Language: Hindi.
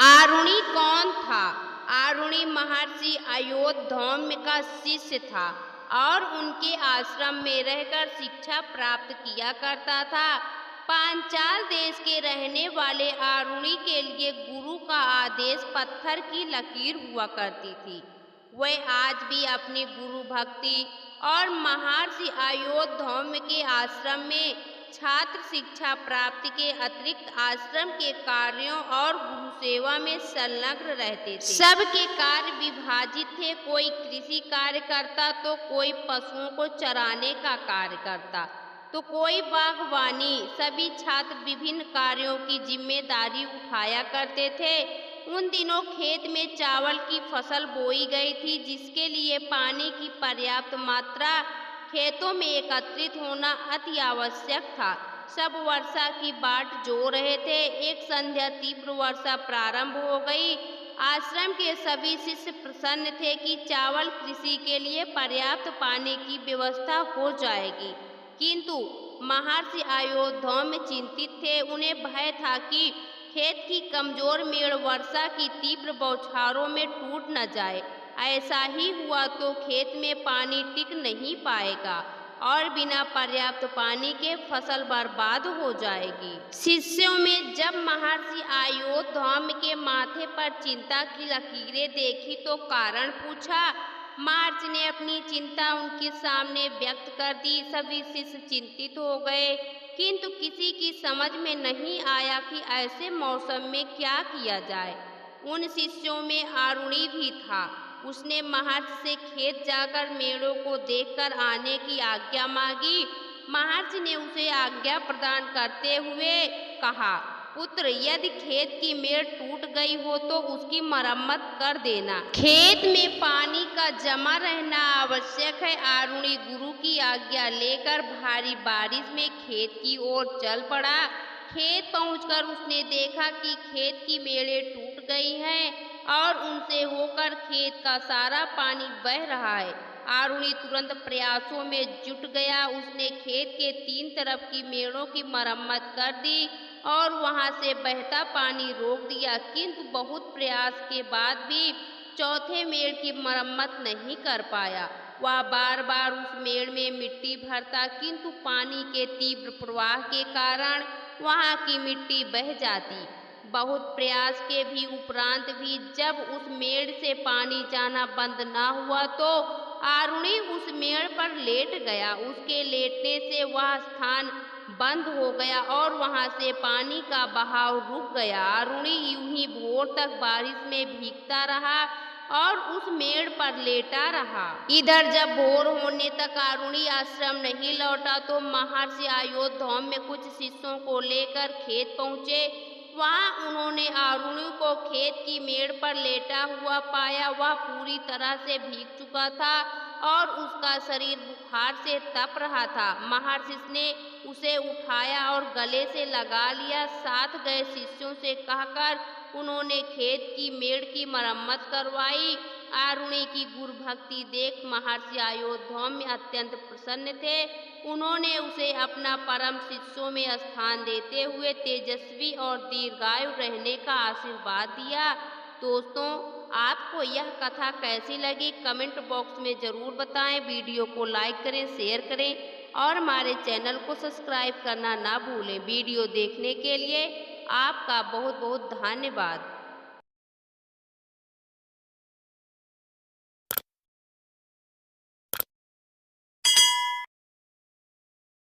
आरुणि कौन था? आरुणि महर्षि अयोध्या का शिष्य था और उनके आश्रम में रहकर शिक्षा प्राप्त किया करता था। पांचाल देश के रहने वाले आरुणि के लिए गुरु का आदेश पत्थर की लकीर हुआ करती थी। वह आज भी अपनी गुरु भक्ति और महर्षि अयोध्या के आश्रम में छात्र शिक्षा प्राप्ति के अतिरिक्त आश्रम के कार्यों और गुरु सेवा में संलग्न रहते थे। सबके कार्य विभाजित थे, कोई कृषि कार्य करता तो कोई पशुओं को चराने का कार्य करता तो कोई बागवानी। सभी छात्र विभिन्न कार्यों की जिम्मेदारी उठाया करते थे। उन दिनों खेत में चावल की फसल बोई गई थी, जिसके लिए पानी की पर्याप्त मात्रा खेतों में एकत्रित होना अति आवश्यक था। सब वर्षा की बाट जो रहे थे। एक संध्या तीव्र वर्षा प्रारंभ हो गई। आश्रम के सभी शिष्य प्रसन्न थे कि चावल कृषि के लिए पर्याप्त पानी की व्यवस्था हो जाएगी, किंतु महर्षि अयोध्या में चिंतित थे। उन्हें भय था कि खेत की कमजोर मेड़ वर्षा की तीव्र बौछारों में टूट न जाए। ऐसा ही हुआ तो खेत में पानी टिक नहीं पाएगा और बिना पर्याप्त पानी के फसल बर्बाद हो जाएगी। शिष्यों में जब महर्षि अयोध्या के माथे पर चिंता की लकीरें देखी तो कारण पूछा। महर्षि ने अपनी चिंता उनके सामने व्यक्त कर दी। सभी शिष्य चिंतित हो गए, किंतु किसी की समझ में नहीं आया कि ऐसे मौसम में क्या किया जाए। उन शिष्यों में आरुणि भी था। उसने महर्षि से खेत जाकर मेड़ों को देखकर आने की आज्ञा मांगी। महर्षि ने उसे आज्ञा प्रदान करते हुए कहा, पुत्र, यदि खेत की मेड़ टूट गई हो तो उसकी मरम्मत कर देना। खेत में पानी का जमा रहना आवश्यक है। आरुणि गुरु की आज्ञा लेकर भारी बारिश में खेत की ओर चल पड़ा। खेत पहुंचकर उसने देखा कि खेत की मेड़ें टूट गई हैं और उनसे होकर खेत का सारा पानी बह रहा है। आरुणि तुरंत प्रयासों में जुट गया। उसने खेत के 3 तरफ की मेड़ों की मरम्मत कर दी और वहां से बहता पानी रोक दिया, किंतु बहुत प्रयास के बाद भी चौथे मेड़ की मरम्मत नहीं कर पाया। वह बार बार उस मेड़ में मिट्टी भरता, किंतु पानी के तीव्र प्रवाह के कारण वहां की मिट्टी बह जाती। बहुत प्रयास के भी उपरांत भी जब उस मेड़ से पानी जाना बंद न हुआ तो आरुणि उस मेड़ पर लेट गया। उसके लेटने से वह स्थान बंद हो गया और वहां से पानी का बहाव रुक गया। आरुणि यूं ही भोर तक बारिश में भीगता रहा और उस मेड़ पर लेटा रहा। इधर जब भोर होने तक आरुणि आश्रम नहीं लौटा तो महर्षि अयोध्या में कुछ शिष्यों को लेकर खेत पहुंचे। वहां उन्होंने आरुणि को खेत की मेड़ पर लेटा हुआ पाया। वह पूरी तरह से भीग चुका था और उसका शरीर बुखार से तप रहा था। महर्षि ने उसे उठाया और गले से लगा लिया। साथ गए शिष्यों से कहकर उन्होंने खेत की मेड़ की मरम्मत करवाई। आरुणि की गुरु भक्ति देख महर्षि अयोध्या में अत्यंत प्रसन्न थे। उन्होंने उसे अपना परम शिष्यों में स्थान देते हुए तेजस्वी और दीर्घायु रहने का आशीर्वाद दिया। दोस्तों, आपको यह कथा कैसी लगी कमेंट बॉक्स में ज़रूर बताएं। वीडियो को लाइक करें, शेयर करें और हमारे चैनल को सब्सक्राइब करना ना भूलें। वीडियो देखने के लिए आपका बहुत बहुत धन्यवाद।